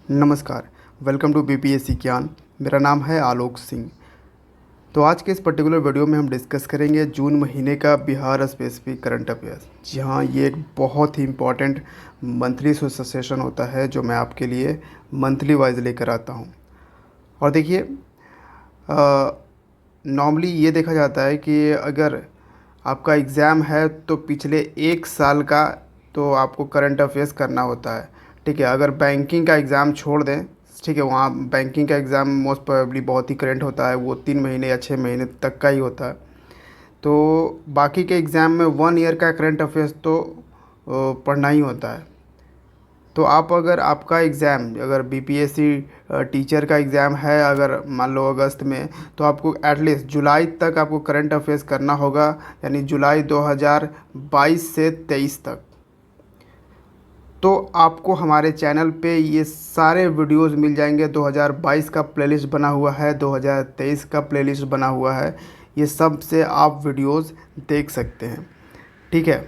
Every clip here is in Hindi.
नमस्कार। वेलकम टू बीपीएससी ज्ञान। मेरा नाम है आलोक सिंह। तो आज के इस पर्टिकुलर वीडियो में हम डिस्कस करेंगे जून महीने का बिहार स्पेसिफिक करंट अफेयर्स। जी हाँ, ये एक बहुत ही इम्पॉर्टेंट मंथली सेशन होता है जो मैं आपके लिए मंथली वाइज लेकर आता हूँ। और देखिए, नॉर्मली ये देखा जाता है कि अगर आपका एग्ज़ाम है तो पिछले एक साल का तो आपको करंट अफेयर्स करना होता है। ठीक है, अगर बैंकिंग का एग्ज़ाम छोड़ दें, ठीक है, वहाँ बैंकिंग का एग्ज़ाम मोस्ट प्रोबेबली बहुत ही करंट होता है, वो 3 महीने या 6 महीने तक का ही होता है। तो बाकी के एग्ज़ाम में 1 ईयर का करंट अफेयर्स तो पढ़ना ही होता है। तो आप अगर आपका एग्ज़ाम अगर बीपीएससी टीचर का एग्ज़ाम है, अगर मान लो अगस्त में, तो आपको एटलीस्ट जुलाई तक आपको करंट अफेयर्स करना होगा, यानी जुलाई 2022 से 23 तक। तो आपको हमारे चैनल पे ये सारे वीडियोस मिल जाएंगे। 2022 का प्लेलिस्ट बना हुआ है, 2023 का प्लेलिस्ट बना हुआ है, ये सब से आप वीडियोस देख सकते हैं। ठीक है,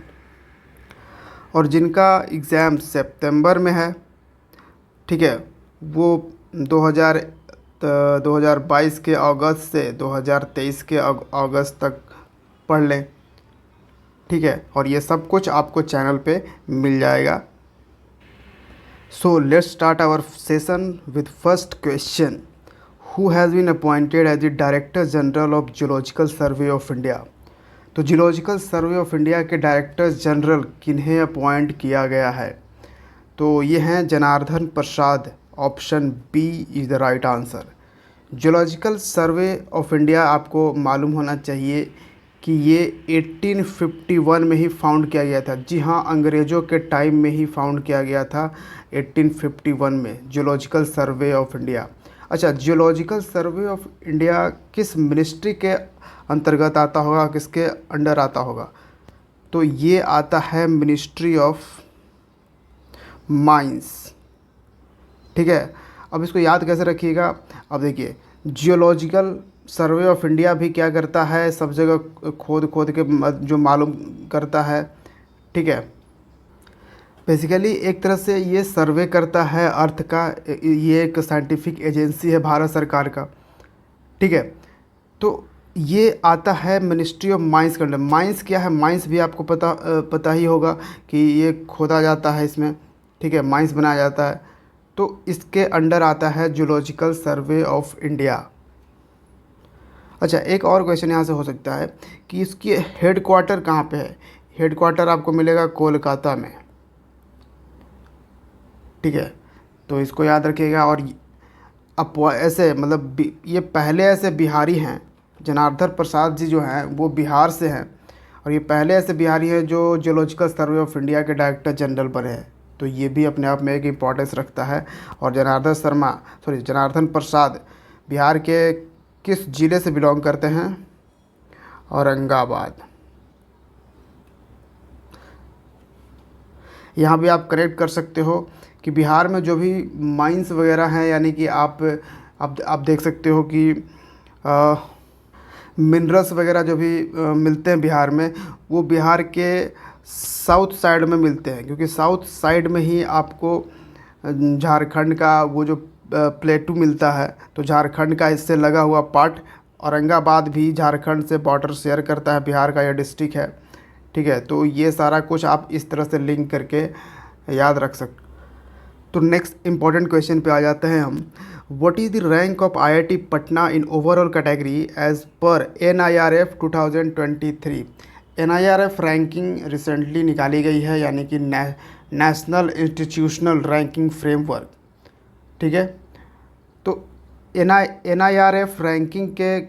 और जिनका एग्ज़ाम सितंबर में है, ठीक है, वो 2022 के अगस्त से 2023 के अगस्त तक पढ़ लें। ठीक है, और ये सब कुछ आपको चैनल पे मिल जाएगा। So let's start our session with first question. Who has been appointed as the director general of geological survey of India? तो जियोलॉजिकल सर्वे ऑफ इंडिया के डायरेक्टर जनरल किन्हें अपॉइंट किया गया है? तो ये हैं Janardan Prasad. Option B is the right answer. Geological survey of India आपको मालूम होना चाहिए कि ये 1851 में ही फाउंड किया गया था। जी हाँ, अंग्रेज़ों के टाइम में ही फाउंड किया गया था, 1851 में, जियोलॉजिकल सर्वे ऑफ इंडिया। अच्छा, जियोलॉजिकल सर्वे ऑफ इंडिया किस मिनिस्ट्री के अंतर्गत आता होगा, किसके अंडर आता होगा? तो ये आता है मिनिस्ट्री ऑफ माइंस। ठीक है, अब इसको याद कैसे रखिएगा? अब देखिए, जियोलॉजिकल सर्वे ऑफ इंडिया भी क्या करता है, सब जगह खोद खोद के जो मालूम करता है। ठीक है, बेसिकली एक तरह से ये सर्वे करता है अर्थ का। ये एक साइंटिफिक एजेंसी है भारत सरकार का। ठीक है, तो ये आता है मिनिस्ट्री ऑफ माइंस के अंडर। माइंस क्या है? माइंस भी आपको पता ही होगा कि ये खोदा जाता है इसमें। ठीक है, माइंस बनाया जाता है, तो इसके अंडर आता है जूलॉजिकल सर्वे ऑफ इंडिया। अच्छा, एक और क्वेश्चन यहाँ से हो सकता है कि इसकी हेड क्वार्टर कहाँ पे है? हेड क्वार्टर आपको मिलेगा कोलकाता में। ठीक है, तो इसको याद रखिएगा। और अब ऐसे मतलब ये पहले ऐसे बिहारी हैं, जनार्दन प्रसाद जी जो हैं वो बिहार से हैं, और ये पहले ऐसे बिहारी हैं जो जियोलॉजिकल सर्वे ऑफ इंडिया के डायरेक्टर जनरल बने हैं। तो ये भी अपने आप में एक इम्पोर्टेंस रखता है। और जनार्दन प्रसाद बिहार के किस ज़िले से बिलोंग करते हैं? औरंगाबाद। यहाँ भी आप करेक्ट कर सकते हो कि बिहार में जो भी माइंस वगैरह हैं, यानी कि आप देख सकते हो कि मिनरल्स वगैरह जो भी मिलते हैं बिहार में, वो बिहार के साउथ साइड में मिलते हैं, क्योंकि साउथ साइड में ही आपको झारखंड का वो जो प्लेटू मिलता है। तो झारखंड का इससे लगा हुआ पार्ट, औरंगाबाद भी झारखंड से बॉर्डर शेयर करता है, बिहार का यह डिस्ट्रिक्ट है। ठीक है, तो ये सारा कुछ आप इस तरह से लिंक करके याद रख सकते। तो नेक्स्ट इंपॉर्टेंट क्वेश्चन पे आ जाते हैं हम। What is the rank of IIT Patna in overall category as per NIRF 2023? NIRF ranking recently निकाली गई है, यानी कि नेशनल इंस्टीट्यूशनल रैंकिंग फ्रेमवर्क। ठीक है, तो NIRF रैंकिंग के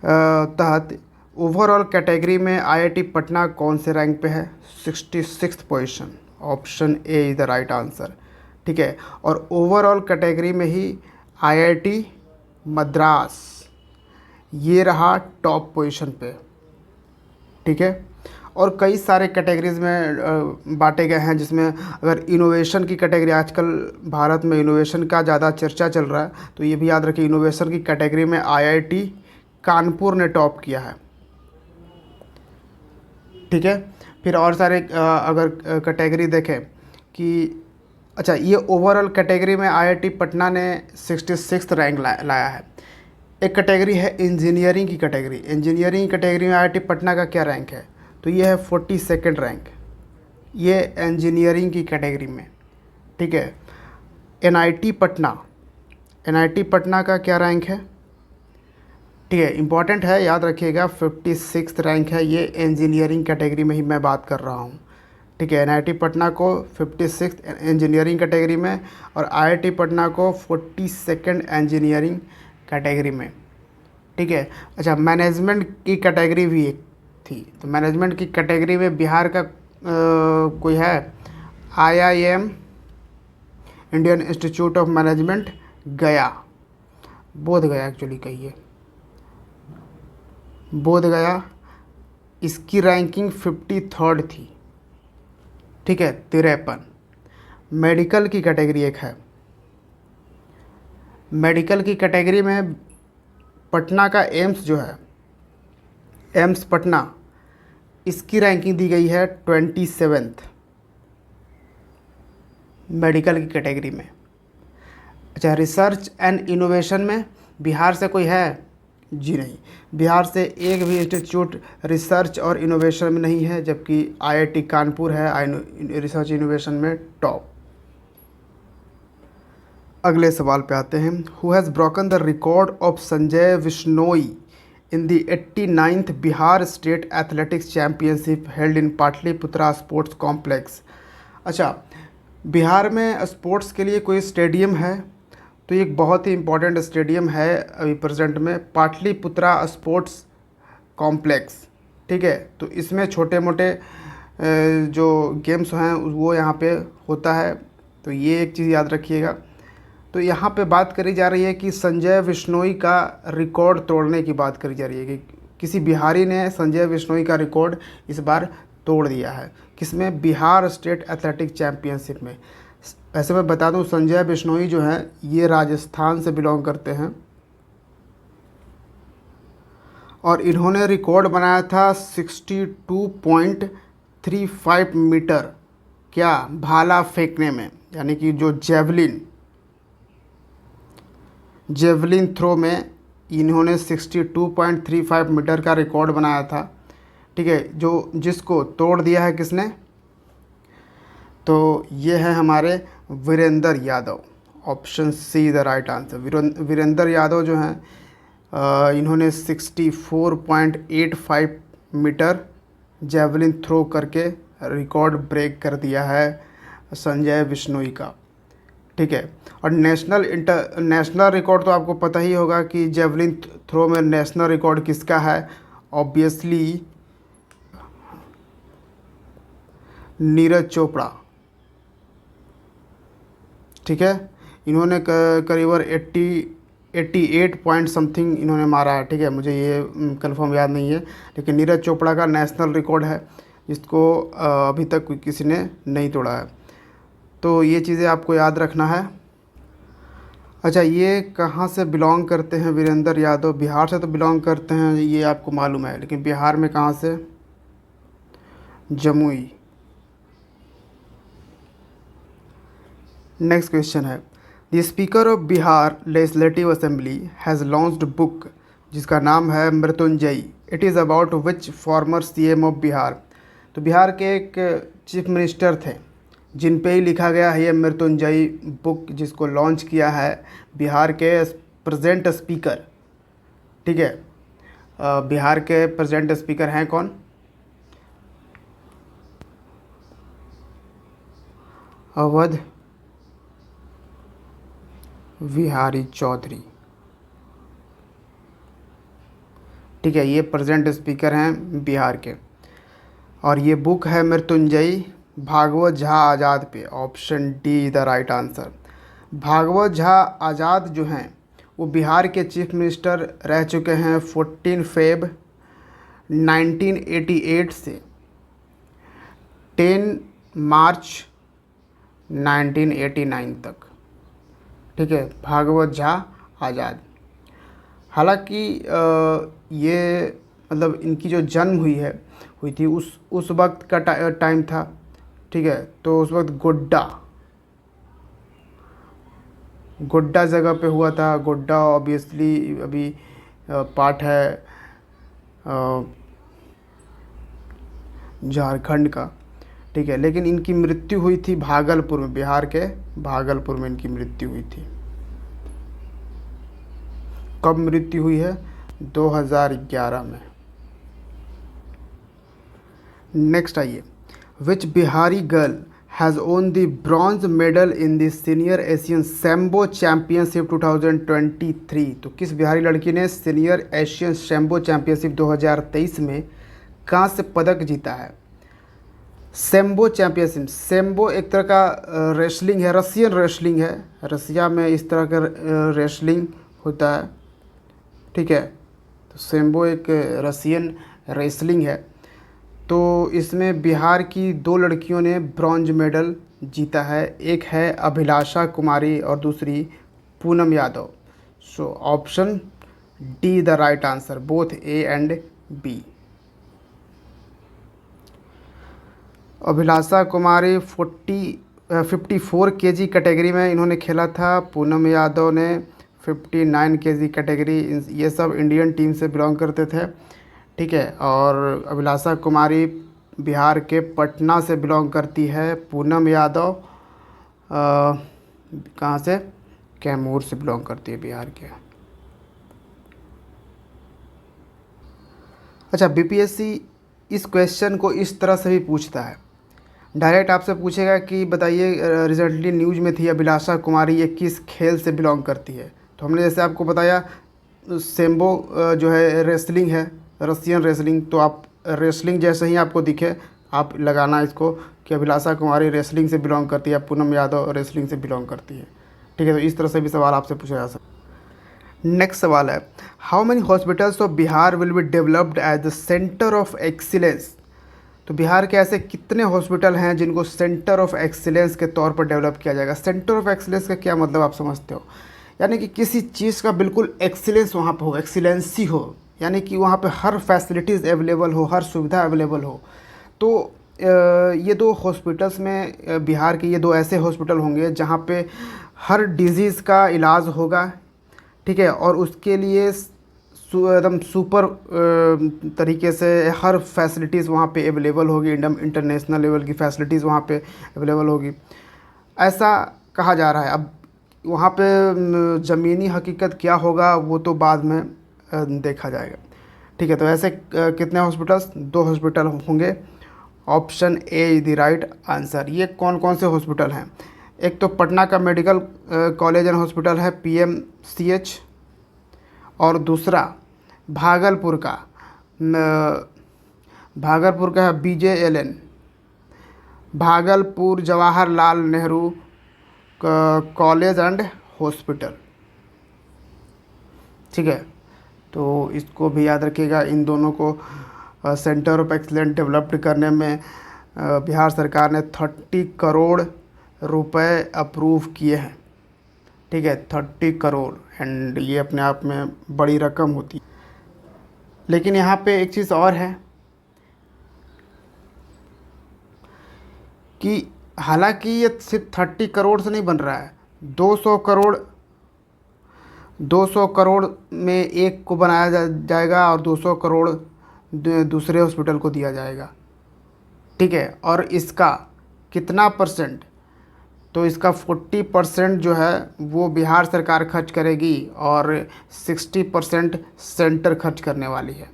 तहत ओवरऑल कैटेगरी में आईआईटी पटना कौन से रैंक पे है? 66th position. Option A is the right answer. ठीक है, और ओवरऑल कैटेगरी में ही आईआईटी मद्रास ये रहा टॉप पोजीशन पे। ठीक है, और कई सारे कैटेगरीज़ में बांटे गए हैं, जिसमें अगर इनोवेशन की कैटेगरी, आजकल भारत में इनोवेशन का ज़्यादा चर्चा चल रहा है, तो ये भी याद रखिए, इनोवेशन की कैटेगरी में आईआईटी कानपुर ने टॉप किया है। ठीक है, फिर और सारे अगर कैटेगरी देखें कि अच्छा, ये ओवरऑल कैटेगरी में आईआईटी पटना ने 66 रैंक लाया है। एक कैटेगरी है इंजीनियरिंग की कैटेगरी। इंजीनियरिंग कैटेगरी में आईआईटी पटना का क्या रैंक है? तो ये है 42nd रैंक, ये इंजीनियरिंग की कैटेगरी में। ठीक है। एनआईटी पटना, एनआईटी पटना का क्या रैंक है? ठीक है, इंपॉर्टेंट है, याद रखिएगा, 56 रैंक है। ये इंजीनियरिंग कैटेगरी में ही मैं बात कर रहा हूँ। ठीक है, एनआईटी पटना को 56 इंजीनियरिंग कैटेगरी में और आईआईटी पटना को 42nd इंजीनियरिंग कैटेगरी में। ठीक है। अच्छा, मैनेजमेंट की कैटेगरी भी एक थी, तो मैनेजमेंट की कैटेगरी में बिहार का कोई है? IIM, Indian institute of management, गया, बोध गया एक्चुअली कहिए, बोध गया। इसकी रैंकिंग 53rd थी। ठीक है, 53। मेडिकल की कैटेगरी एक है, मेडिकल की कैटेगरी में पटना का एम्स जो है, एम्स पटना, इसकी रैंकिंग दी गई है 27th मेडिकल की कैटेगरी में। अच्छा, रिसर्च एंड इनोवेशन में बिहार से कोई है? जी नहीं, बिहार से एक भी इंस्टीट्यूट रिसर्च और इनोवेशन में नहीं है, जबकि आईआईटी कानपुर है रिसर्च इनोवेशन में टॉप। अगले सवाल पे आते हैं। Who has broken the record of Sanjay Vishnoi in the 89th Bihar state athletics championship held in Pataliputra sports complex. अच्छा, बिहार में स्पोर्ट्स के लिए कोई स्टेडियम है? तो एक बहुत ही इम्पोर्टेंट स्टेडियम है अभी प्रेजेंट में, पाटलिपुत्रा स्पोर्ट्स कॉम्प्लेक्स। ठीक है, तो इसमें छोटे मोटे जो गेम्स हैं वो यहाँ पे होता है, तो ये एक चीज़ याद रखिएगा। तो यहाँ पे बात करी जा रही है कि संजय विश्नोई का रिकॉर्ड तोड़ने की बात करी जा रही है कि किसी बिहारी ने संजय विश्नोई का रिकॉर्ड इस बार तोड़ दिया है। किसमें? बिहार स्टेट एथलेटिक चैम्पियनशिप में। ऐसे मैं बता दूं, संजय बिश्नोई जो हैं ये राजस्थान से बिलोंग करते हैं और इन्होंने रिकॉर्ड बनाया था 62.35 मीटर, क्या? भाला फेंकने में, यानी कि जो जेवलिन थ्रो में इन्होंने 62.35 मीटर का रिकॉर्ड बनाया था। ठीक है, जिसको तोड़ दिया है किसने? तो ये है हमारे Virendra Yadav. Option C the right answer. Virendra Yadav जो हैं इन्होंने 64.85 मीटर जेवलिन थ्रो करके रिकॉर्ड ब्रेक कर दिया है संजय बिश्नोई का। ठीक है, और नेशनल रिकॉर्ड तो आपको पता ही होगा कि जेवलिन थ्रो में नेशनल रिकॉर्ड किसका है? ऑब्वियसली नीरज चोपड़ा। ठीक है, इन्होंने करीबन 88 पॉइंट समथिंग इन्होंने मारा है। ठीक है, मुझे ये कंफर्म याद नहीं है, लेकिन नीरज चोपड़ा का नेशनल रिकॉर्ड है जिसको अभी तक किसी ने नहीं तोड़ा है। तो ये चीज़ें आपको याद रखना है। अच्छा, ये कहाँ से बिलोंग करते हैं वीरेंद्र यादव? बिहार से तो बिलोंग करते हैं, ये आपको मालूम है, लेकिन बिहार में कहाँ से? जमुई। नेक्स्ट क्वेश्चन है, the speaker of Bihar legislative assembly has launched book जिसका नाम है Mrityunjayi. It is about which former CM of Bihar. तो बिहार के एक चीफ मिनिस्टर थे जिन पे ही लिखा गया है ये मृत्युंजयी बुक, जिसको लॉन्च किया है बिहार के प्रेजेंट स्पीकर। ठीक है, बिहार के प्रेजेंट स्पीकर हैं कौन? अवध विहारी चौधरी। ठीक है, ये प्रेजेंट स्पीकर हैं बिहार के, और ये बुक है मृत्युंजयी भागवत झा आज़ाद पे। Option D the right answer. Bhagwat Jha Azad जो हैं वो बिहार के चीफ मिनिस्टर रह चुके हैं 14 फेब 1988 से 10 मार्च 1989 तक। ठीक है, भागवत झा आज़ाद। हालांकि ये मतलब इनकी जो जन्म हुई थी उस वक्त का टाइम था। ठीक है, तो उस वक्त गोड्डा गोड्डा जगह पे हुआ था। गोड्डा ऑब्वियसली अभी पार्ट है झारखंड का, ठीक है। लेकिन इनकी मृत्यु हुई थी भागलपुर में, बिहार के भागलपुर में इनकी मृत्यु हुई थी। कब मृत्यु हुई है? 2011 में। नेक्स्ट आइए, which Bihari girl has won the bronze medal in the senior Asian sambo championship 2023। तो किस बिहारी लड़की ने सीनियर एशियन सैम्बो चैम्पियनशिप 2023 में कांस्य पदक जीता है? सैम्बो चैम्पियनशिप, सैम्बो एक तरह का रेसलिंग है, रशियन रेसलिंग है। रसिया में इस तरह का रेसलिंग होता है, ठीक है। तो सैम्बो एक रशियन रेसलिंग है। तो इसमें बिहार की 2 लड़कियों ने ब्रॉन्ज मेडल जीता है। एक है अभिलाषा कुमारी और दूसरी Poonam Yadav. So option D the right answer, both A and B. Abhilasha Kumari 54 KG category में इन्होंने खेला था। पूनम यादव ने 59 केजी कैटेगरी। ये सब इंडियन टीम से बिलोंग करते थे, ठीक है। और अभिलाषा कुमारी बिहार के पटना से बिलोंग करती है। पूनम यादव कहाँ से? कैमूर से बिलोंग करती है, बिहार के। अच्छा, बीपीएससी इस क्वेश्चन को इस तरह से भी पूछता है। डायरेक्ट आपसे पूछेगा कि बताइए रिसेंटली न्यूज़ में थी अभिलाषा कुमारी, ये किस खेल से बिलोंग करती है? तो हमने जैसे आपको बताया सैम्बो जो है रेसलिंग है, रशियन रेसलिंग। तो आप रेसलिंग जैसे ही आपको दिखे आप लगाना इसको कि अभिलाषा कुमारी रेसलिंग से बिलोंग करती है, पूनम यादव रेसलिंग से बिलोंग करती है, ठीक है। तो इस तरह से भी सवाल आपसे पूछा जा सकता है। नेक्स्ट सवाल है, how many hospitals of Bihar will be developed as the centre of excellence? तो बिहार के ऐसे कितने हॉस्पिटल हैं जिनको सेंटर ऑफ एक्सीलेंस के तौर पर डेवलप किया जाएगा? सेंटर ऑफ एक्सीलेंस का क्या मतलब आप समझते हो? यानी कि किसी चीज़ का बिल्कुल एक्सीलेंस वहाँ पे हो, एक्सीलेंसी हो, यानी कि वहाँ पे हर फैसिलिटीज़ अवेलेबल हो, हर सुविधा अवेलेबल हो। तो ये 2 हॉस्पिटल्स में बिहार के ये 2 ऐसे हॉस्पिटल होंगे जहाँ पे हर डिजीज़ का इलाज होगा, ठीक है। और उसके लिए एकदम सुपर तरीके से हर फैसिलिटीज़ वहाँ पे अवेलेबल होगी, एकदम इंटरनेशनल लेवल की फैसिलिटीज़ वहाँ पे अवेलेबल होगी, ऐसा कहा जा रहा है। अब वहाँ पे ज़मीनी हकीकत क्या होगा वो तो बाद में देखा जाएगा, ठीक है। तो ऐसे कितने हॉस्पिटल्स? 2 हॉस्पिटल होंगे। Option A is the right answer. ये कौन कौन से हॉस्पिटल हैं? एक तो पटना का मेडिकल कॉलेज एंड हॉस्पिटल है, PMCH। और दूसरा भागलपुर का है BJLN, Bhagalpur Jawaharlal Nehru college and hospital, ठीक है। तो इसको भी याद रखिएगा। इन दोनों को सेंटर ऑफ एक्सीलेंस डेवलप्ड करने में बिहार सरकार ने 30 करोड़ रुपए अप्रूव किए हैं, ठीक है। 30 करोड़, एंड ये अपने आप में बड़ी रकम होती है। लेकिन यहाँ पे एक चीज़ और है कि हालांकि ये सिर्फ 30 करोड़ से नहीं बन रहा है, 200 करोड़, 200 करोड़ में एक को बनाया जाएगा और 200 करोड़ दूसरे हॉस्पिटल को दिया जाएगा, ठीक है। और इसका कितना परसेंट? तो इसका 40% जो है वो बिहार सरकार खर्च करेगी और 60% सेंटर खर्च करने वाली है।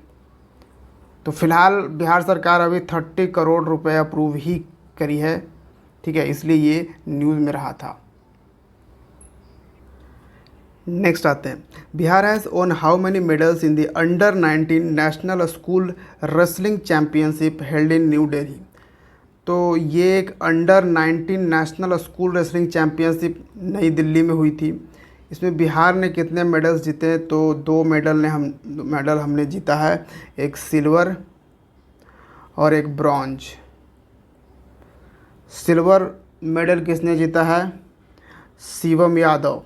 तो फिलहाल बिहार सरकार अभी 30 करोड़ रुपए अप्रूव ही करी है, ठीक है, इसलिए ये न्यूज़ में रहा था। नेक्स्ट आते हैं, Bihar has own how many medals in the under 19 national school wrestling championship held in new Delhi? तो ये एक under 19 national school wrestling championship नई दिल्ली में हुई थी। इसमें बिहार ने कितने मेडल्स जीते? तो 2 मेडल हमने जीता है, एक सिल्वर और एक ब्रॉन्ज। सिल्वर मेडल किसने जीता है? शिवम यादव।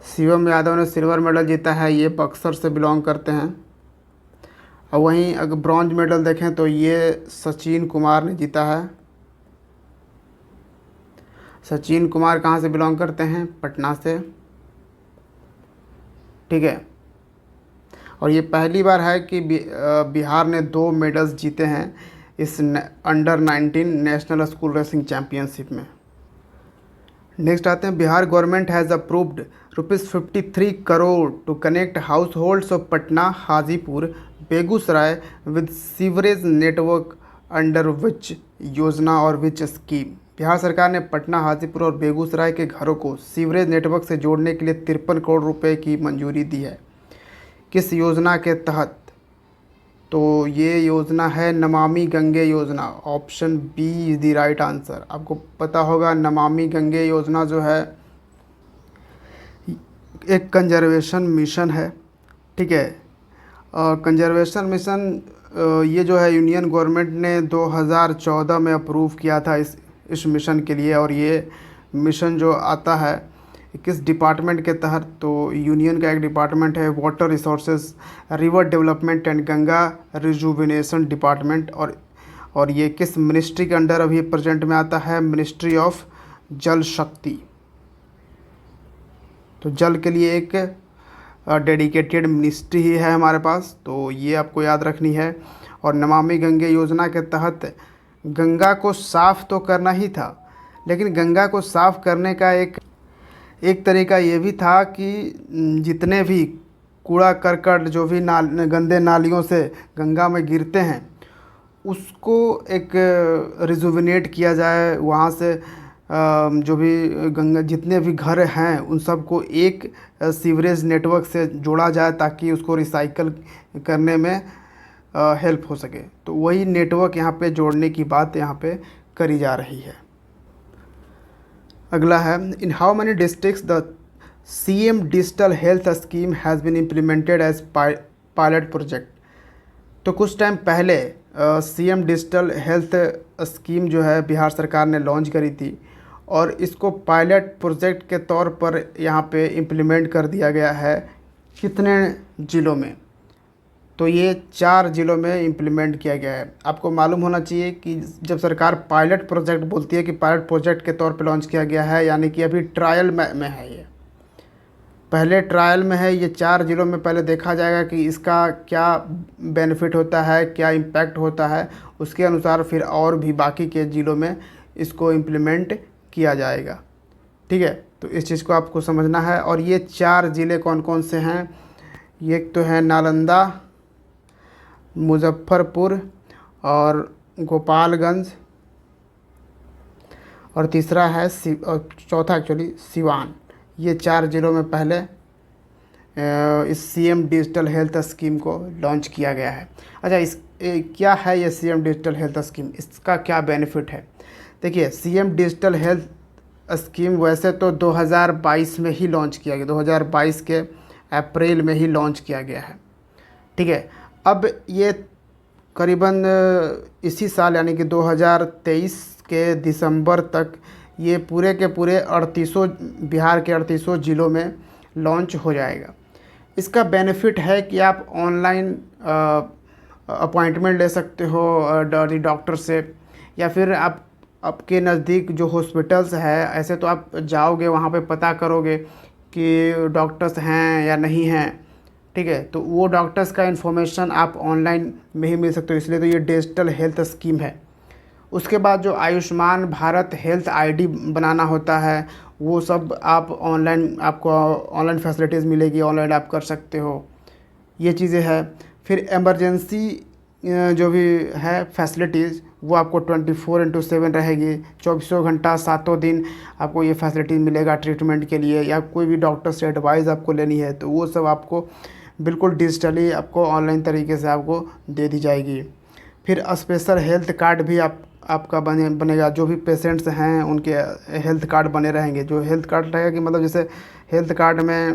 शिवम यादव ने सिल्वर मेडल जीता है, ये बक्सर से बिलोंग करते हैं। और वहीं अगर ब्रॉन्ज मेडल देखें तो ये सचिन कुमार ने जीता है। सचिन कुमार कहाँ से बिलोंग करते हैं? पटना से। ठीक है, और ये पहली बार है कि बिहार ने 2 मेडल्स जीते हैं इस under 19 national school racing championship में। नेक्स्ट आते हैं, Bihar government has approved ₹53 crore to connect households of Patna, Hajipur, Begusarai with sewerage network under which योजना और विच स्कीम। बिहार सरकार ने पटना, हाजीपुर और बेगूसराय के घरों को सीवरेज नेटवर्क से जोड़ने के लिए 53 करोड़ रुपए की मंजूरी दी है। किस योजना के तहत? तो ये योजना है नमामि गंगे योजना। Option B is the right answer. आपको पता होगा नमामि गंगे योजना जो है एक कंजर्वेशन मिशन है। ठीक है, कंजर्वेशन मिशन ये जो है यूनियन गवर्नमेंट ने 2014 में अप्रूव किया था इस मिशन के लिए। और ये मिशन जो आता है किस डिपार्टमेंट के तहत? तो यूनियन का एक डिपार्टमेंट है water resources, river development and Ganga rejuvenation department. और ये किस मिनिस्ट्री के अंडर अभी प्रेजेंट में आता है? मिनिस्ट्री ऑफ जल शक्ति। तो जल के लिए एक डेडिकेटेड मिनिस्ट्री ही है हमारे पास, तो ये आपको याद रखनी है। और नमामि गंगे योजना के तहत गंगा को साफ़ तो करना ही था, लेकिन गंगा को साफ़ करने का एक तरीका ये भी था कि जितने भी कूड़ा करकट जो भी गंदे नालियों से गंगा में गिरते हैं उसको एक रिजुविनेट किया जाए। वहाँ से जो भी गंगा जितने भी घर हैं उन सबको एक सीवरेज नेटवर्क से जोड़ा जाए ताकि उसको रिसाइकल करने में हेल्प हो सके। तो वही नेटवर्क यहाँ पे जोड़ने की बात यहाँ पे करी जा रही है। अगला है, in how many districts the CM digital health scheme has been implemented as pilot project. तो कुछ टाइम पहले CM डिजिटल हेल्थ स्कीम जो है बिहार सरकार ने लॉन्च करी थी और इसको पायलट प्रोजेक्ट के तौर पर यहाँ पे इम्प्लीमेंट कर दिया गया है। कितने ज़िलों में? तो ये 4 ज़िलों में इम्प्लीमेंट किया गया है। आपको मालूम होना चाहिए कि जब सरकार पायलट प्रोजेक्ट बोलती है कि पायलट प्रोजेक्ट के तौर पे लॉन्च किया गया है, यानी कि अभी ट्रायल में है। ये पहले ट्रायल में है। ये 4 ज़िलों में पहले देखा जाएगा कि इसका क्या बेनिफिट होता है, क्या इम्पैक्ट होता है, उसके अनुसार फिर और भी बाकी के ज़िलों में इसको इम्प्लीमेंट किया जाएगा। ठीक है, तो इस चीज़ को आपको समझना है। और ये 4 ज़िले कौन कौन से हैं? ये एक तो है नालंदा, मुजफ्फरपुर और गोपालगंज, और तीसरा है और चौथा एक्चुअली सिवान। ये 4 ज़िलों में पहले इस CM डिजिटल हेल्थ स्कीम को लॉन्च किया गया है। अच्छा, क्या है ये CM डिजिटल हेल्थ स्कीम? इसका क्या बेनिफिट है? देखिए, CM डिजिटल हेल्थ स्कीम वैसे तो 2022 में ही लॉन्च किया गया, 2022 के अप्रैल में ही लॉन्च किया गया है। ठीक है, अब ये करीबन इसी साल यानी कि 2023 के दिसंबर तक ये पूरे के पूरे 38 बिहार के 38 ज़िलों में लॉन्च हो जाएगा। इसका बेनिफिट है कि आप ऑनलाइन अपॉइंटमेंट ले सकते हो डॉक्टर से, या फिर आप आपके नज़दीक जो हॉस्पिटल्स है ऐसे तो आप जाओगे वहाँ पे पता करोगे कि डॉक्टर्स हैं या नहीं हैं। ठीक है, तो वो डॉक्टर्स का इन्फॉर्मेशन आप ऑनलाइन में ही मिल सकते हो, इसलिए तो ये डिजिटल हेल्थ स्कीम है। उसके बाद जो आयुष्मान भारत हेल्थ ID बनाना होता है वो सब आप ऑनलाइन, आपको ऑनलाइन फैसिलिटीज़ मिलेगी, ऑनलाइन आप कर सकते हो, ये चीज़ें हैं। फिर इमरजेंसी जो भी है फैसिलिटीज़ वो आपको 24/7 रहेगी, 24 घंटा 7 दिन आपको ये फैसिलिटी मिलेगा ट्रीटमेंट के लिए, या कोई भी डॉक्टर से एडवाइस आपको लेनी है तो वो सब आपको बिल्कुल डिजिटली आपको ऑनलाइन तरीके से आपको दे दी जाएगी। फिर स्पेशल हेल्थ कार्ड भी आपका बनेगा। जो भी पेशेंट्स हैं उनके हेल्थ कार्ड बने रहेंगे। जो हेल्थ कार्ड रहेगा कि मतलब जैसे हेल्थ कार्ड में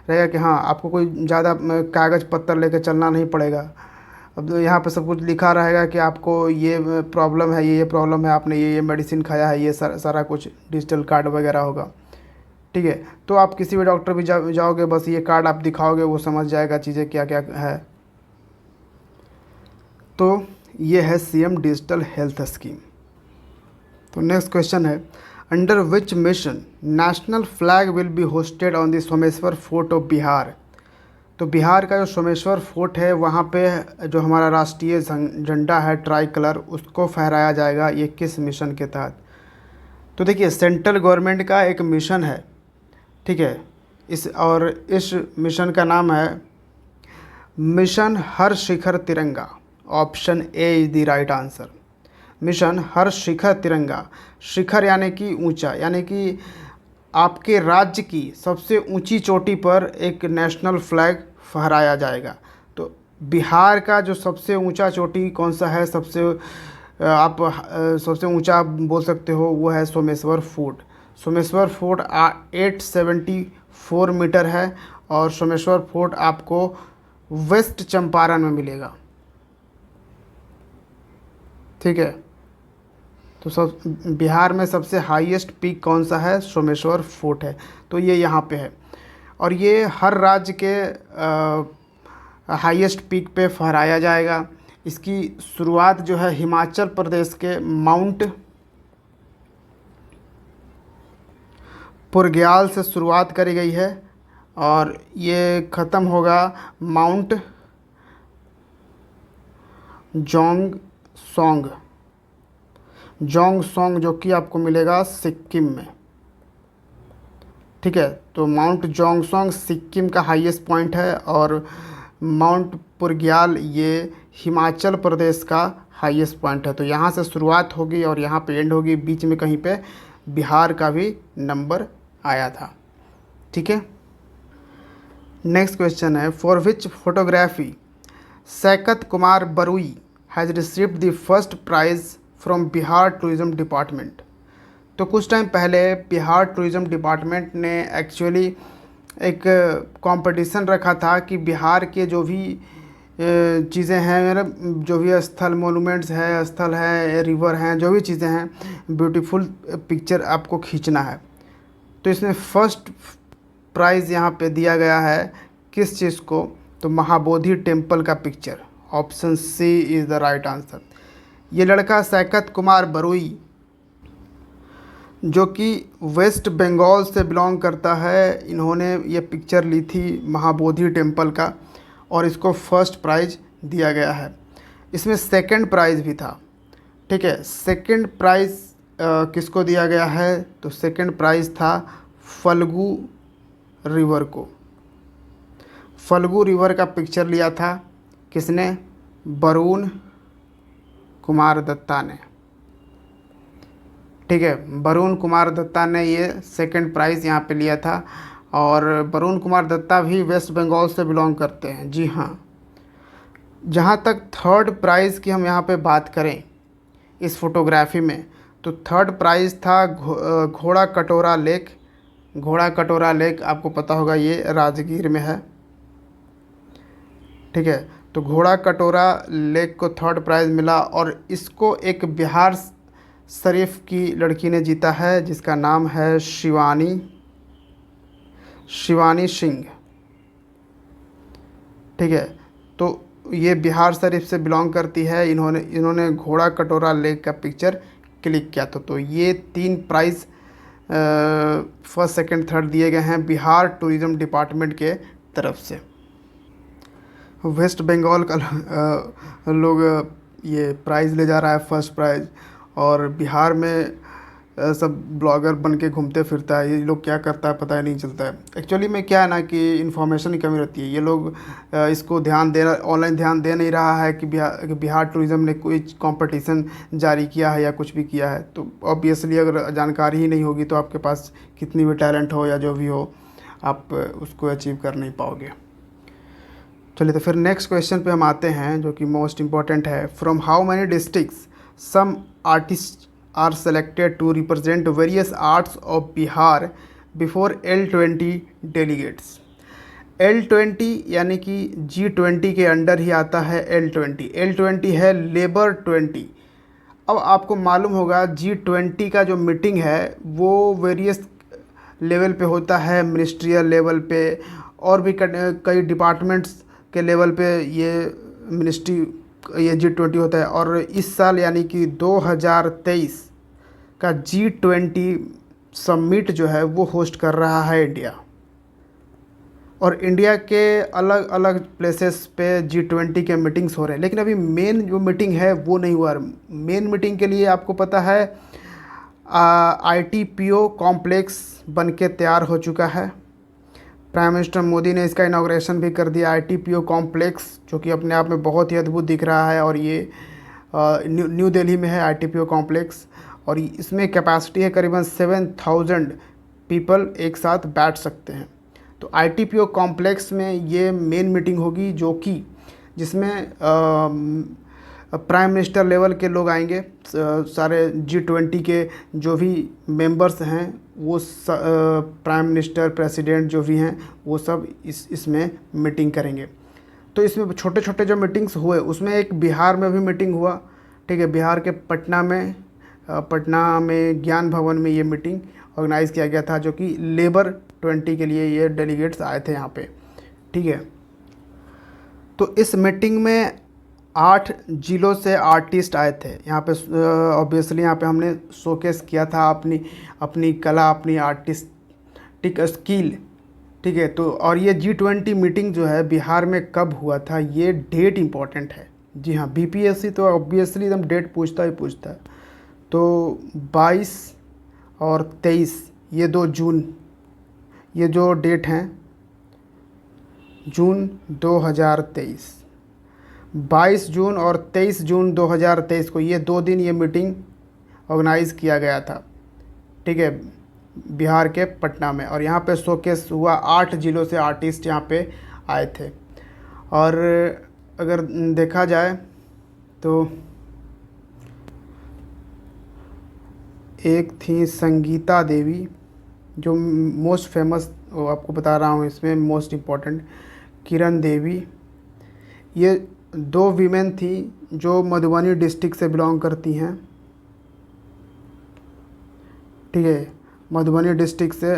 रहेगा कि हाँ आपको कोई ज़्यादा कागज़ पत्तर लेके चलना नहीं पड़ेगा। अब यहाँ पे सब कुछ लिखा रहेगा कि आपको ये प्रॉब्लम है, ये प्रॉब्लम है, आपने ये मेडिसिन खाया है, ये सारा कुछ डिजिटल कार्ड वगैरह होगा। ठीक है, तो आप किसी भी डॉक्टर भी जाओगे बस ये कार्ड आप दिखाओगे, वो समझ जाएगा चीज़ें क्या क्या है। तो ये है CM डिजिटल हेल्थ स्कीम। तो नेक्स्ट क्वेश्चन है, under which mission national flag will be hosted on the Someshwar fort of Bihar. तो बिहार का जो सोमेश्वर फोर्ट है वहाँ पे जो हमारा राष्ट्रीय झंडा है ट्राई कलर उसको फहराया जाएगा, ये किस मिशन के तहत। तो देखिए सेंट्रल गवर्नमेंट का एक मिशन है, ठीक है, इस मिशन का नाम है mission Har Shikhar Tiranga. Option A is the right answer. Mission Har Shikhar Tiranga. शिखर यानी कि ऊंचा, यानी कि आपके राज्य की सबसे ऊंची चोटी पर एक नेशनल फ्लैग फहराया जाएगा। तो बिहार का जो सबसे ऊंचा चोटी कौन सा है, सबसे ऊंचा आप बोल सकते हो वो है Someshwar fort. Someshwar fort 874 metre है और सोमेश्वर फोर्ट आपको वेस्ट चंपारण में मिलेगा, ठीक है। तो बिहार में सबसे हाईएस्ट पीक कौन सा है, सोमेश्वर फोर्ट है। तो ये यहाँ पे है और ये हर राज्य के हाईएस्ट पीक पे फहराया जाएगा। इसकी शुरुआत जो है हिमाचल प्रदेश के माउंट पुरग्याल से शुरुआत करी गई है और ये ख़त्म होगा माउंट जोंगसोंग जो कि आपको मिलेगा सिक्किम में, ठीक है। तो माउंट जोंगसोंग सिक्किम का हाईएस्ट पॉइंट है और माउंट पुरग्याल ये हिमाचल प्रदेश का हाईएस्ट पॉइंट है। तो यहाँ से शुरुआत होगी और यहाँ पे एंड होगी, बीच में कहीं पे बिहार का भी नंबर आया था, ठीक है। नेक्स्ट क्वेश्चन है, for which photography Saikat Kumar Barui has received the first prize from Bihar tourism department. तो कुछ टाइम पहले बिहार टूरिज़्म डिपार्टमेंट ने एक्चुअली एक कंपटीशन रखा था कि बिहार के जो भी चीज़ें हैं, मतलब जो भी स्थल मोनूमेंट्स है, स्थल है, रिवर हैं, जो भी चीज़ें हैं, ब्यूटीफुल पिक्चर आपको खींचना है। तो इसमें फर्स्ट प्राइज़ यहाँ पे दिया गया है किस चीज़ को, तो महाबोधि टेम्पल का picture. Option C is the right answer. ये लड़का सैकत कुमार बरुई जो कि वेस्ट बंगाल से बिलोंग करता है, इन्होंने ये पिक्चर ली थी महाबोधि टेम्पल का और इसको फर्स्ट प्राइज़ दिया गया है। इसमें सेकंड प्राइज़ भी था, ठीक है। सेकंड प्राइज़ किसको दिया गया है, तो सेकंड प्राइज़ था फल्गु रिवर को। फल्गु रिवर का पिक्चर लिया था किसने, वरुण कुमार दत्ता ने, ठीक है। वरुण कुमार दत्ता ने ये सेकंड प्राइज़ यहाँ पे लिया था और वरुण कुमार दत्ता भी वेस्ट बंगाल से बिलोंग करते हैं, जी हाँ। जहाँ तक थर्ड प्राइज़ की हम यहाँ पे बात करें इस फोटोग्राफी में, तो थर्ड प्राइज़ था घोड़ा कटोरा लेक। घोड़ा कटोरा लेक आपको पता होगा ये राजगीर में है, ठीक है। तो घोड़ा कटोरा लेक को थर्ड प्राइज़ मिला और इसको एक बिहार शरीफ की लड़की ने जीता है जिसका नाम है शिवानी सिंह, ठीक है। तो ये बिहार शरीफ से बिलोंग करती है। इन्होंने घोड़ा कटोरा लेक का पिक्चर क्लिक किया। तो ये 3 प्राइज़ फर्स्ट सेकंड थर्ड दिए गए हैं बिहार टूरिज़्म डिपार्टमेंट के तरफ से। वेस्ट बंगाल का लोग ये प्राइज़ ले जा रहा है फर्स्ट प्राइज़ और बिहार में सब ब्लॉगर बन के घूमते फिरता है। ये लोग क्या करता है पता ही नहीं चलता है। एक्चुअली में क्या है ना कि इन्फॉर्मेशन की कमी रहती है। ये लोग इसको ऑनलाइन ध्यान दे नहीं रहा है कि बिहार टूरिज़्म ने कोई कंपटीशन जारी किया है या कुछ भी किया है। तो ऑब्वियसली अगर जानकारी ही नहीं होगी तो आपके पास कितनी भी टैलेंट हो या जो भी हो, आप उसको अचीव कर नहीं पाओगे। चलिए तो फिर नेक्स्ट क्वेश्चन पे हम आते हैं जो कि मोस्ट इम्पॉर्टेंट है। From how many districts some artist are selected to represent various arts of Bihar before L20 delegates. L20 यानी कि G20 के अंडर ही आता है L20 है लेबर 20। अब आपको मालूम होगा G20 का जो मीटिंग है वो वेरियस लेवल पे होता है, मिनिस्ट्रियल लेवल पे और भी कई डिपार्टमेंट्स के लेवल पे ये G20 होता है। और इस साल यानी कि 2023 का G20 समिट जो है वो होस्ट कर रहा है इंडिया। और इंडिया के अलग अलग प्लेसेस पे G20 के मीटिंग्स हो रहे हैं, लेकिन अभी मेन जो मीटिंग है वो नहीं हुआ। मेन मीटिंग के लिए आपको पता है ITPO कॉम्प्लेक्स बन के तैयार हो चुका है। प्राइम मिनिस्टर मोदी ने इसका इनाग्रेशन भी कर दिया। ITPO कॉम्प्लेक्स जो कि अपने आप में बहुत ही अद्भुत दिख रहा है, और ये न्यू दिल्ली में है ITPO कॉम्प्लेक्स, और इसमें कैपेसिटी है करीबन 7000 पीपल एक साथ बैठ सकते हैं। तो ITPO कॉम्प्लेक्स में ये मेन मीटिंग होगी, जो कि जिसमें प्राइम मिनिस्टर लेवल के लोग आएंगे। सारे G20 के जो भी मेंबर्स हैं वो प्राइम मिनिस्टर, प्रेसिडेंट जो भी हैं वो सब इसमें मीटिंग करेंगे। तो इसमें छोटे छोटे जो मीटिंग्स हुए उसमें एक बिहार में भी मीटिंग हुआ। ठीक है, बिहार के पटना में ज्ञान भवन में ये मीटिंग ऑर्गेनाइज़ किया गया था, जो कि लेबर 20 के लिए ये डेलीगेट्स आए थे यहाँ पे। ठीक है, तो इस मीटिंग में 8 जिलों से आर्टिस्ट आए थे यहाँ पे। ऑब्वियसली यहाँ पे हमने शोकेस किया था अपनी कला, अपनी आर्टिस्टिक स्किल। ठीक है, तो और ये G20 मीटिंग जो है बिहार में कब हुआ था, ये डेट इम्पॉर्टेंट है। जी हाँ, BPSC तो ऑब्वियसली एकदम डेट पूछता ही पूछता है। तो 22 और 23 ये 2 जून, ये जो डेट हैं जून 2023, 22 जून और 23 जून 2023 को, ये 2 दिन ये मीटिंग ऑर्गेनाइज़ किया गया था। ठीक है, बिहार के पटना में, और यहाँ पे शोकेस हुआ। 8 जिलों से आर्टिस्ट यहाँ पे आए थे। और अगर देखा जाए तो एक थी संगीता देवी, जो मोस्ट फेमस, आपको बता रहा हूँ इसमें मोस्ट इम्पॉर्टेंट, किरण देवी। ये 2 वीमेन थी जो मधुबनी डिस्ट्रिक्ट से बिलोंग करती हैं। ठीक है, मधुबनी डिस्ट्रिक्ट से,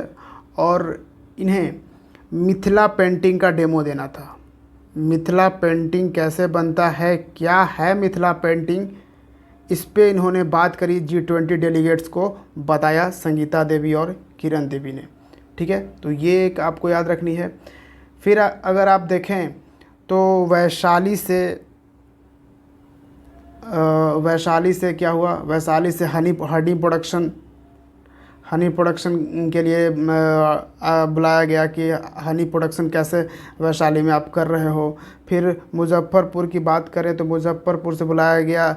और इन्हें मिथिला पेंटिंग का डेमो देना था। मिथिला पेंटिंग कैसे बनता है, क्या है मिथिला पेंटिंग, इस पे इन्होंने बात करी। G20 डेलीगेट्स को बताया संगीता देवी और किरण देवी ने। ठीक है, तो ये एक आपको याद रखनी है। फिर अगर आप देखें तो वैशाली से क्या हुआ, वैशाली से हनी प्रोडक्शन के लिए बुलाया गया कि हनी प्रोडक्शन कैसे वैशाली में आप कर रहे हो। फिर मुजफ्फरपुर की बात करें तो मुजफ्फरपुर से बुलाया गया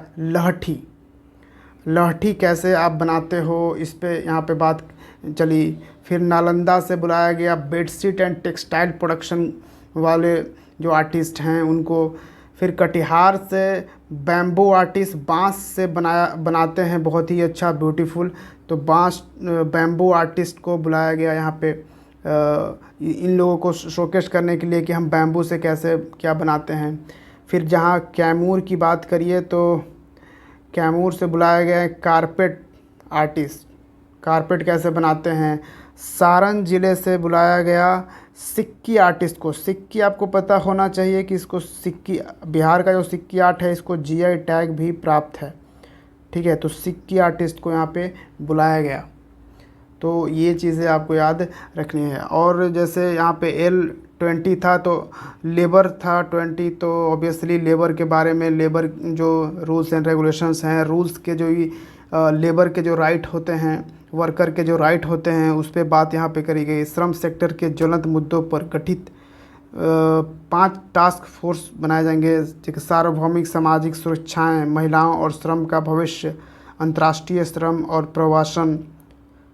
लहठी कैसे आप बनाते हो, इस पे यहाँ पे बात चली। फिर नालंदा से बुलाया गया बेडशीट एंड टेक्सटाइल प्रोडक्शन वाले जो आर्टिस्ट हैं उनको। फिर कटिहार से बैम्बू आर्टिस्ट बांस से बनाते हैं बहुत ही अच्छा ब्यूटीफुल, तो बैम्बू आर्टिस्ट को बुलाया गया यहाँ पे इन लोगों को शोकेस करने के लिए कि हम बैम्बू से कैसे क्या बनाते हैं। फिर जहाँ कैमूर की बात करिए तो कैमूर से बुलाया गया है कारपेट आर्टिस्ट, कारपेट कैसे बनाते हैं। सारण ज़िले से बुलाया गया सिक्की आर्टिस्ट को। सिक्की आपको पता होना चाहिए कि इसको सिक्की, बिहार का जो सिक्की आर्ट है इसको GI टैग भी प्राप्त है। ठीक है, तो सिक्की आर्टिस्ट को यहाँ पे बुलाया गया। तो ये चीज़ें आपको याद रखनी है। और जैसे यहाँ पे L20 था तो लेबर था 20, तो ऑब्वियसली लेबर के बारे में, लेबर जो रूल्स एंड रेगुलेशंस हैं, रूल्स के जो ही लेबर के जो राइट होते हैं, वर्कर के जो राइट होते हैं, उस पर बात यहाँ पे करी गई। श्रम सेक्टर के ज्वलंत मुद्दों पर गठित 5 टास्क फोर्स बनाए जाएंगे, जैसे सार्वभौमिक सामाजिक सुरक्षाएं, महिलाओं और श्रम का भविष्य, अंतर्राष्ट्रीय श्रम और प्रवासन,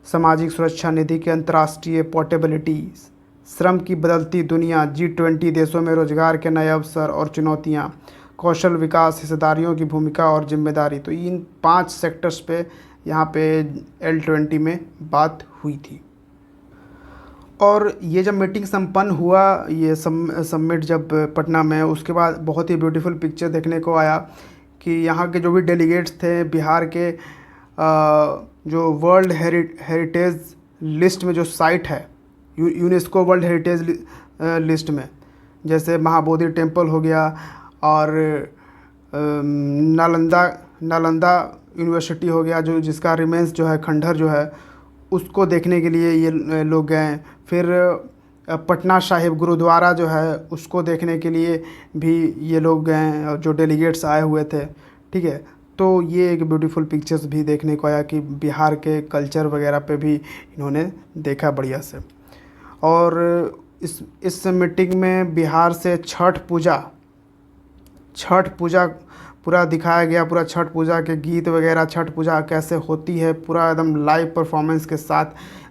सामाजिक सुरक्षा निधि के अंतर्राष्ट्रीय पोर्टेबिलिटी, श्रम की बदलती दुनिया, G20 देशों में रोजगार के नए अवसर और चुनौतियाँ, कौशल विकास, हिस्सेदारियों की भूमिका और जिम्मेदारी। तो इन 5 सेक्टर्स पे यहाँ पे L20 में बात हुई थी। और ये जब मीटिंग संपन्न हुआ, ये समिट जब पटना में, उसके बाद बहुत ही ब्यूटीफुल पिक्चर देखने को आया कि यहाँ के जो भी डेलीगेट्स थे बिहार के, जो वर्ल्ड हेरिटेज लिस्ट में जो साइट है, यूनेस्को वर्ल्ड हेरिटेज लिस्ट में, जैसे महाबोधि टेम्पल हो गया, और नालंदा नालंदा यूनिवर्सिटी हो गया, जो जिसका रिमेंस जो है, खंडहर जो है, उसको देखने के लिए ये लोग गए। फिर पटना साहिब गुरुद्वारा जो है उसको देखने के लिए भी ये लोग गए, और जो डेलीगेट्स आए हुए थे। ठीक है, तो ये एक ब्यूटीफुल पिक्चर्स भी देखने को आया कि बिहार के कल्चर वगैरह पे भी इन्होंने देखा बढ़िया से। और इस मीटिंग में बिहार से छठ पूजा पूरा दिखाया गया, पूरा छठ पूजा के गीत वगैरह, छठ पूजा कैसे होती है पूरा एकदम लाइव परफॉर्मेंस के साथ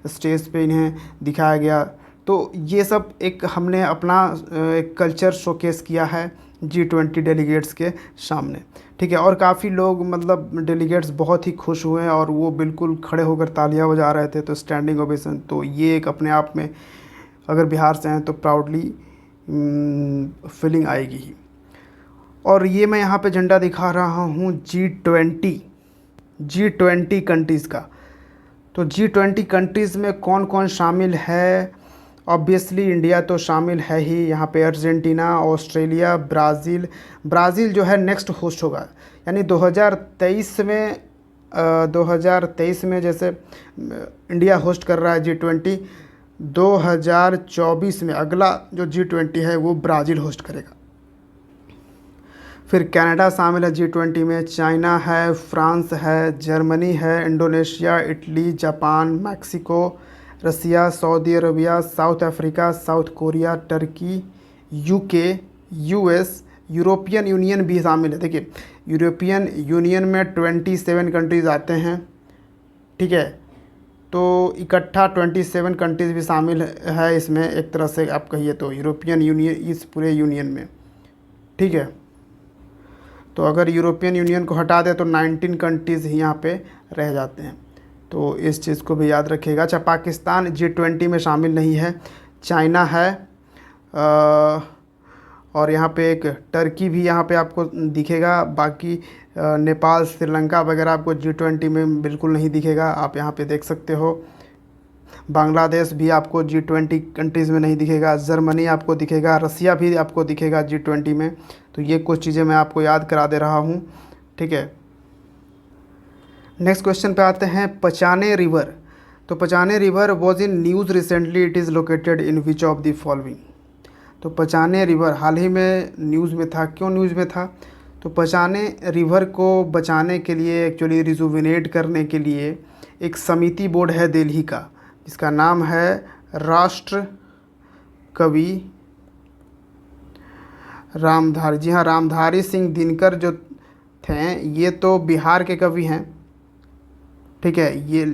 स्टेज पे इन्हें दिखाया गया। तो ये सब एक हमने अपना एक कल्चर शोकेस किया है G20 डेलीगेट्स के सामने। ठीक है, और काफ़ी लोग मतलब डेलीगेट्स बहुत ही खुश हुए और वो बिल्कुल खड़े होकर तालियां बजा रहे थे, तो स्टैंडिंग ओवेशन। तो ये एक अपने आप में अगर बिहार से हैं तो प्राउडली फीलिंग आएगी ही। और ये मैं यहाँ पे झंडा दिखा रहा हूँ G20 कंट्रीज़ का। तो G20 कंट्रीज़ में कौन कौन शामिल है? ऑब्वियसली इंडिया तो शामिल है ही। यहाँ पे अर्जेंटीना, ऑस्ट्रेलिया, ब्राज़ील जो है नेक्स्ट होस्ट होगा। यानी 2023 में जैसे इंडिया होस्ट कर रहा है G20, 2024 में अगला जो G20 है वो ब्राज़ील होस्ट करेगा। फिर कनाडा शामिल है G20 में, चाइना है, फ्रांस है, जर्मनी है, Indonesia, Italy, Japan, Mexico, Russia, Saudi Arabia, South Africa, South Korea, Turkey, UK, US, European Union भी शामिल है। देखिए, यूरोपियन यूनियन में 27 कंट्रीज़ आते हैं। ठीक है, तो इकट्ठा 27 कंट्रीज़ भी शामिल है इसमें, एक तरह से आप कहिए तो यूरोपियन यूनियन, इस पूरे यूनियन में। ठीक है, तो अगर यूरोपियन यूनियन को हटा दें तो 19 कंट्रीज़ ही यहाँ पे रह जाते हैं। तो इस चीज़ को भी याद रखिएगा। अच्छा, पाकिस्तान G20 में शामिल नहीं है, चाइना है, और यहाँ पे एक टर्की भी यहाँ पे आपको दिखेगा। बाकी नेपाल, श्रीलंका वगैरह आपको G20 में बिल्कुल नहीं दिखेगा, आप यहाँ पे देख सकते हो। बांग्लादेश भी आपको G20 कंट्रीज़ में नहीं दिखेगा, जर्मनी आपको दिखेगा, रसिया भी आपको दिखेगा G20 में। तो ये कुछ चीज़ें मैं आपको याद करा दे रहा हूँ। ठीक है, नेक्स्ट क्वेश्चन पे आते हैं। पचाने रिवर। तो पचाने river was in news recently, it is located in which of the following. तो पचाने रिवर हाल ही में न्यूज़ में था। क्यों न्यूज़ में था? तो पचाने रिवर को बचाने के लिए, एक्चुअली रिजुविनेट करने के लिए एक समिति बोर्ड है दिल्ली का, जिसका नाम है राष्ट्र कवि रामधारी। जी हाँ, रामधारी सिंह दिनकर जो थे ये तो बिहार के कवि हैं। ठीक है, ये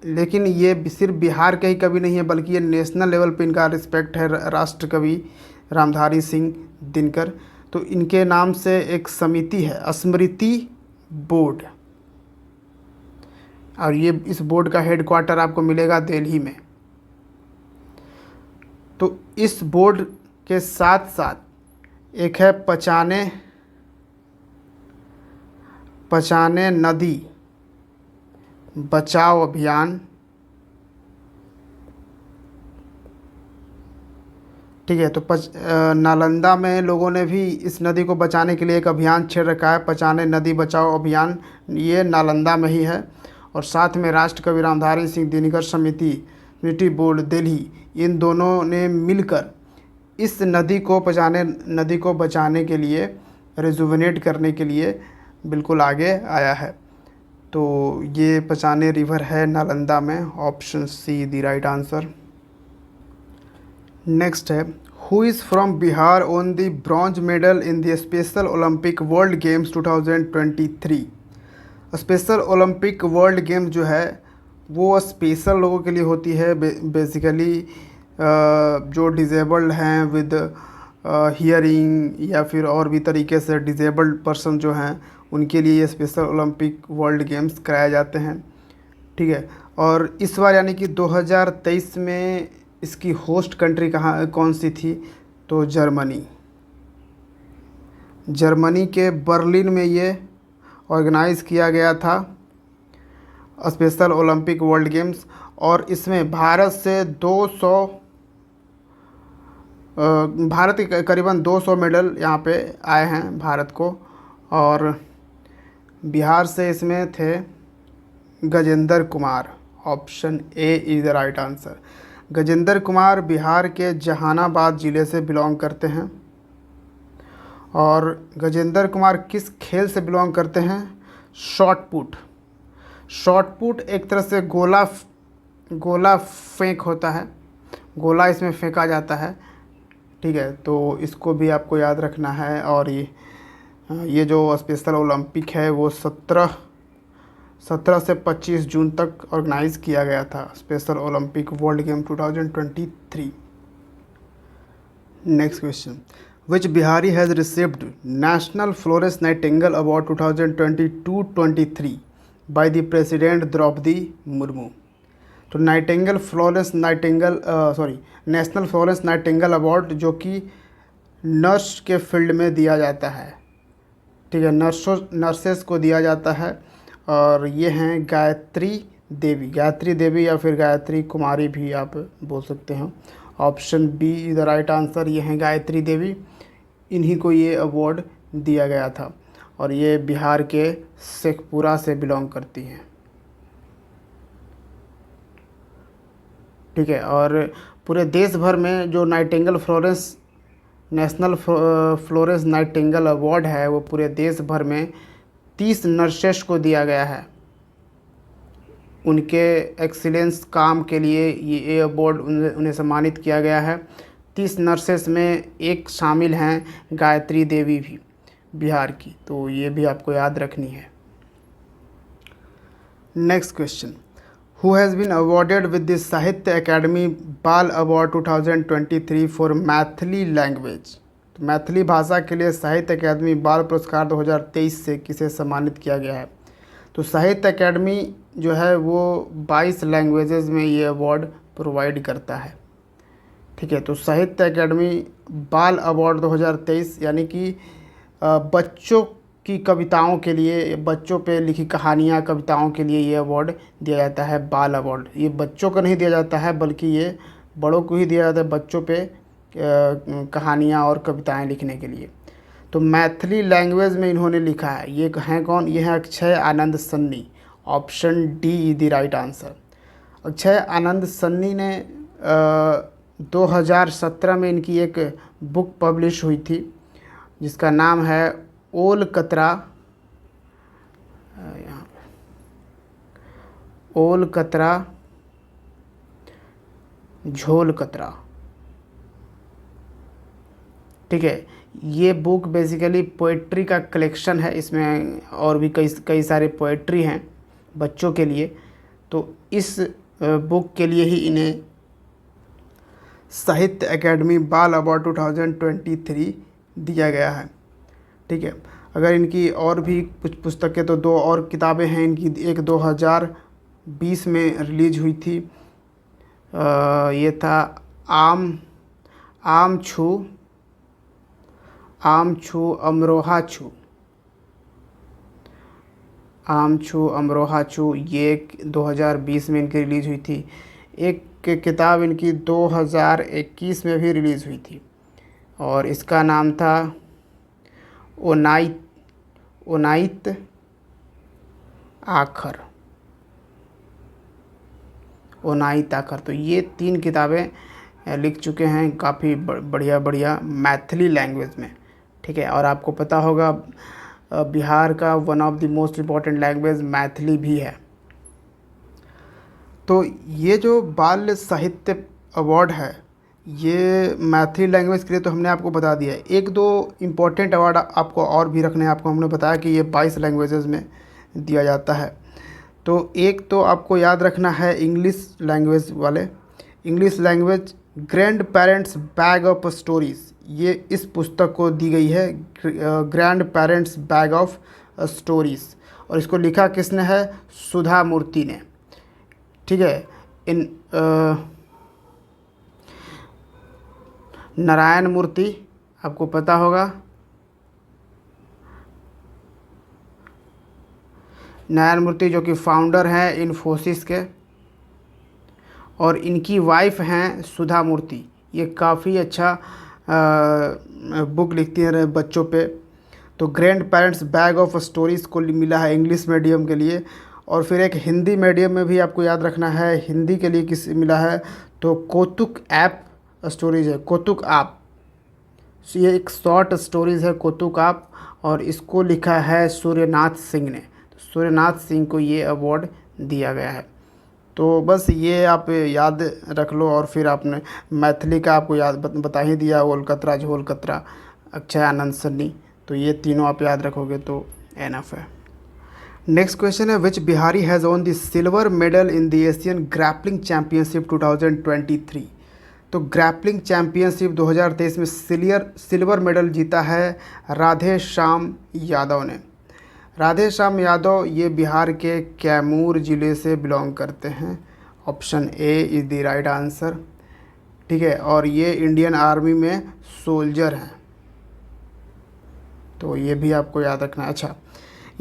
लेकिन ये सिर्फ बिहार के ही कवि नहीं है, बल्कि ये नेशनल लेवल पे इनका रिस्पेक्ट है, राष्ट्र कवि रामधारी सिंह दिनकर। तो इनके नाम से एक समिति है, स्मृति बोर्ड, और ये इस बोर्ड का हेडक्वार्टर आपको मिलेगा दिल्ली में। तो इस बोर्ड के साथ साथ एक है पचाने नदी बचाओ अभियान। ठीक है, तो नालंदा में लोगों ने भी इस नदी को बचाने के लिए एक अभियान छेड़ रखा है, पचाने नदी बचाओ अभियान। ये नालंदा में ही है। और साथ में राष्ट्र कवि रामधारी सिंह दिनकर समिति बोर्ड दिल्ली, इन दोनों ने मिलकर इस नदी को बचाने के लिए, रिजुविनेट करने के लिए बिल्कुल आगे आया है। तो ये पचाने रिवर है नालंदा में। Option C the right answer. Next है, who is from Bihar won the bronze medal in the special Olympic world games 2023। Special Olympic world games जो है वो स्पेशल लोगों के लिए होती है, बेसिकली जो डिज़ेबल्ड हैं विद हियरिंग या फिर और भी तरीके से डिज़ेबल्ड पर्सन जो हैं उनके लिए ये स्पेशल ओलंपिक वर्ल्ड गेम्स कराए जाते हैं। ठीक है, और इस बार यानी कि 2023 में इसकी होस्ट कंट्री कौन सी थी? तो जर्मनी के बर्लिन में ये ऑर्गेनाइज़ किया गया था स्पेशल ओलंपिक वर्ल्ड गेम्स। और इसमें भारत के करीबन 200 मेडल यहाँ पे आए हैं भारत को। और बिहार से इसमें थे Gajendra Kumar. Option A is the right answer. Gajendra Kumar Bihar के जहानाबाद ज़िले से बिलोंग करते हैं। और गजेंद्र कुमार किस खेल से बिलोंग करते हैं? Shot put. शॉट पुट एक तरह से गोला फेंक होता है, गोला इसमें फेंका जाता है। ठीक है, तो इसको भी आपको याद रखना है। और ये जो स्पेशल ओलंपिक है वो 17 से 25 जून तक ऑर्गेनाइज़ किया गया था, special Olympic world game 2023। Next question, which Bihari has received national Florence Nightingale award 2022-23 by the president Draupadi Murmu. तो नेशनल फ्लोरेंस नाइटिंगेल अवार्ड जो कि नर्स के फील्ड में दिया जाता है। ठीक है, नर्सेस को दिया जाता है। और ये हैं गायत्री देवी या फिर गायत्री कुमारी भी आप बोल सकते हैं। Option B is the right answer. ये हैं गायत्री देवी, इन्हीं को ये अवार्ड दिया गया था। और ये बिहार के शेखपुरा से बिलोंग करती हैं। ठीक है, और पूरे देश भर में जो नेशनल फ्लोरेंस नाइटिंगेल अवार्ड है वो पूरे देश भर में 30 नर्सेस को दिया गया है। उनके एक्सीलेंस काम के लिए ये अवार्ड उन्हें सम्मानित किया गया है। 30 नर्सेस में एक शामिल हैं गायत्री देवी भी बिहार की, तो ये भी आपको याद रखनी है। Next question, who has been awarded with the Sahitya academy Bal award 2023 for Maithili language. तो मैथिली भाषा के लिए साहित्य अकादमी बाल पुरस्कार 2023 से किसे सम्मानित किया गया है? तो साहित्य अकेडमी जो है वो 22 लैंग्वेजेस में ये अवार्ड प्रोवाइड करता है। ठीक है, तो साहित्य अकेडमी बाल अवार्ड 2023 यानी कि बच्चों की कविताओं के लिए, बच्चों पे लिखी कहानियाँ कविताओं के लिए ये अवार्ड दिया जाता है, बाल अवार्ड। ये बच्चों को नहीं दिया जाता है बल्कि ये बड़ों को ही दिया जाता है, बच्चों पे कहानियाँ और कविताएं लिखने के लिए। तो मैथिली लैंग्वेज में इन्होंने लिखा है। ये हैं कौन? ये हैं Akshay Anand Sunny. Option D is the right answer. Akshay Anand Sunny ने 2017 में इनकी एक बुक पब्लिश हुई थी जिसका नाम है ओल कतरा, यहाँ पे ओल कतरा झोल कतरा। ठीक है, ये बुक बेसिकली पोइट्री का कलेक्शन है। इसमें और भी कई सारे पोइट्री हैं बच्चों के लिए। तो इस बुक के लिए ही इन्हें साहित्य अकेडमी बाल अवार्ड 2023 दिया गया है। ठीक है, अगर इनकी और भी कुछ पुस्तकें, तो 2 और किताबें हैं इनकी। एक 2020 में रिलीज हुई थी, ये था आम छू अमरोहा छू, ये 2020 में इनकी रिलीज़ हुई थी। एक किताब इनकी 2021 में भी रिलीज़ हुई थी और इसका नाम था ओनाइत आखर। तो ये 3 किताबें लिख चुके हैं, काफ़ी बढ़िया मैथिली लैंग्वेज में। ठीक है, और आपको पता होगा बिहार का one of the most important language Maithili भी है। तो ये जो बाल साहित्य अवार्ड है ये मैथिली लैंग्वेज के लिए तो हमने आपको बता दिया है। 1-2 इम्पॉर्टेंट अवार्ड आपको और भी रखने हैं। आपको हमने बताया कि ये 22 लैंग्वेजेस में दिया जाता है। तो एक तो आपको याद रखना है इंग्लिश लैंग्वेज वाले। English language grand parents bag of stories, ये इस पुस्तक को दी गई है, grand parents bag of stories. और इसको लिखा किसने है? सुधा मूर्ति ने। ठीक है, नारायण मूर्ति आपको पता होगा, नारायण मूर्ति जो कि फाउंडर हैं इन्फोसिस के, और इनकी वाइफ हैं सुधा मूर्ति। ये काफ़ी अच्छा बुक लिखती हैं बच्चों पे। तो grand parents bag of stories को मिला है इंग्लिश मीडियम के लिए। और फिर एक हिंदी मीडियम में भी आपको याद रखना है, हिंदी के लिए किस मिला है, तो कौतुक ऐप स्टोरीज है, कौतुक आप। ये एक शॉर्ट स्टोरीज़ है कौतुक आप, और इसको लिखा है सूर्यनाथ सिंह ने। तो सूर्यनाथ सिंह को ये अवार्ड दिया गया है। तो बस ये आप याद रख लो। और फिर आपने मैथिली का आपको याद बता ही दिया, ओल कतरा झोल कतरा, अक्षय आनंद सन्नी। तो ये तीनों आप याद रखोगे तो एनफ है। नेक्स्ट क्वेश्चन है, which Bihari has won the silver medal in the Asian grappling championship 2023। तो ग्रैपलिंग चैम्पियनशिप 2023 में सिल्वर मेडल जीता है राधे श्याम यादव ने। राधे श्याम यादव ये बिहार के कैमूर ज़िले से बिलोंग करते हैं। Option A is the right answer. ठीक है, और ये इंडियन आर्मी में सोल्जर हैं। तो ये भी आपको याद रखना है। अच्छा,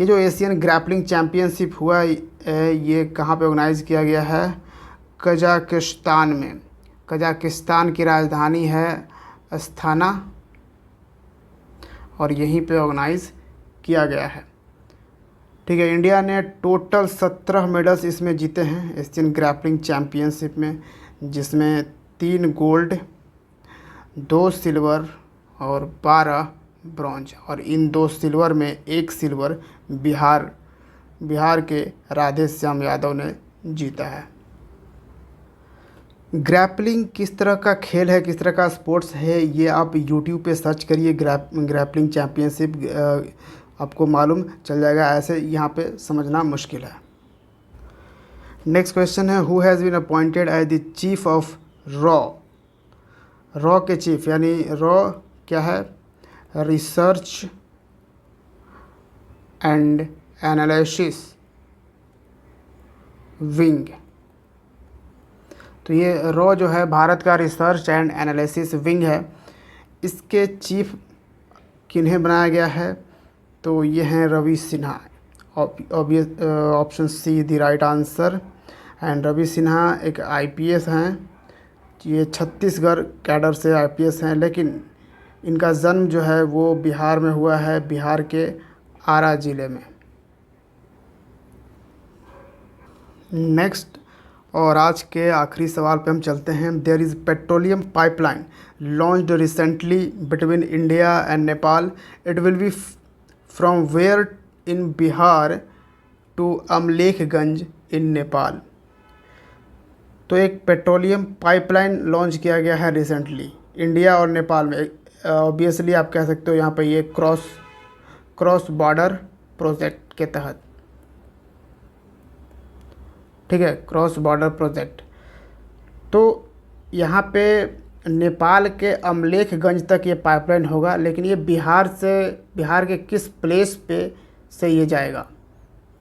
ये जो एशियन ग्रैपलिंग चैम्पियनशिप हुआ ये कहाँ पे ऑर्गेनाइज़ किया गया है? कजाकिस्तान में। कजाकिस्तान की राजधानी है अस्थाना, और यहीं पे ऑर्गेनाइज़ किया गया है। ठीक है, इंडिया ने टोटल 17 मेडल्स इसमें जीते हैं एशियन ग्रैपलिंग चैम्पियनशिप में, जिसमें 3 गोल्ड, 2 सिल्वर और 12 ब्रॉन्ज। और इन 2 सिल्वर में 1 सिल्वर बिहार के राधे श्याम यादव ने जीता है। ग्रैपलिंग किस तरह का खेल है, किस तरह का स्पोर्ट्स है, ये आप यूट्यूब पे सर्च करिए, ग्रैपलिंग चैम्पियनशिप, आपको मालूम चल जाएगा। ऐसे यहाँ पे समझना मुश्किल है। नेक्स्ट क्वेश्चन है, who has been appointed as the chief of रॉ। रॉ के चीफ, यानी रॉ क्या है? Research and analysis wing. तो ये रॉ जो है भारत का रिसर्च एंड एनालिसिस विंग है। इसके चीफ किन्हें बनाया गया है? तो ये हैं Ravi Sinha. Option C the right answer. And Ravi Sinha एक आईपीएस हैं। ये छत्तीसगढ़ कैडर से आईपीएस हैं, लेकिन इनका जन्म जो है वो बिहार में हुआ है, बिहार के आरा ज़िले में। नेक्स्ट और आज के आखिरी सवाल पे हम चलते हैं। There is petroleum pipeline launched recently between India and Nepal. It will be from where in Bihar to Amlekhganj in Nepal. तो एक पेट्रोलियम पाइपलाइन लॉन्च किया गया है रिसेंटली इंडिया और नेपाल में। ऑब्वियसली आप कह सकते हो यहाँ पे ये क्रॉस बॉर्डर प्रोजेक्ट के तहत। ठीक है, क्रॉस बॉर्डर प्रोजेक्ट। तो यहाँ पे नेपाल के अमलेखगंज तक ये पाइपलाइन होगा, लेकिन ये बिहार के किस प्लेस पे से ये जाएगा?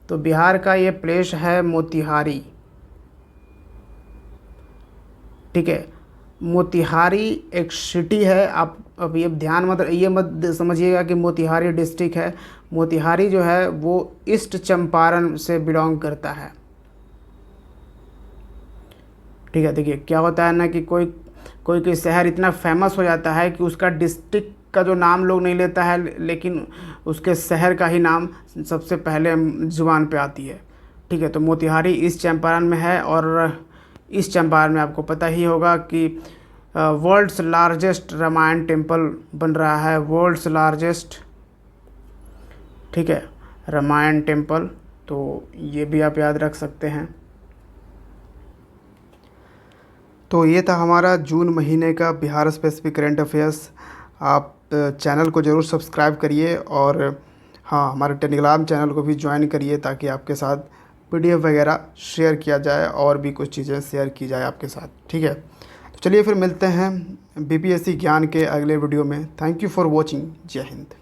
तो बिहार का ये प्लेस है मोतिहारी। ठीक है, मोतिहारी एक सिटी है। आप अब ये मत समझिएगा कि मोतिहारी डिस्ट्रिक्ट है। मोतिहारी जो है वो ईस्ट चंपारण से बिलोंग करता है। ठीक है, देखिए क्या होता है ना कि कोई शहर इतना फेमस हो जाता है कि उसका डिस्ट्रिक्ट का जो नाम लोग नहीं लेता है, लेकिन उसके शहर का ही नाम सबसे पहले जुबान पे आती है। ठीक है, तो मोतिहारी ईस्ट चंपारण में है। और ईस्ट चंपारण में आपको पता ही होगा कि वर्ल्ड्स लार्जेस्ट रामायण टेम्पल बन रहा है, वर्ल्ड्स लार्जेस्ट। ठीक है, रामायण टेम्पल। तो ये भी आप याद रख सकते हैं। तो ये था हमारा जून महीने का बिहार स्पेसिफिक करंट अफेयर्स। आप चैनल को ज़रूर सब्सक्राइब करिए, और हाँ, हमारे टेलीग्राम चैनल को भी ज्वाइन करिए, ताकि आपके साथ पीडीएफ वगैरह शेयर किया जाए और भी कुछ चीज़ें शेयर की जाए आपके साथ। ठीक है, तो चलिए फिर मिलते हैं बीपीएससी ज्ञान के अगले वीडियो में। Thank you for watching. जय हिंद।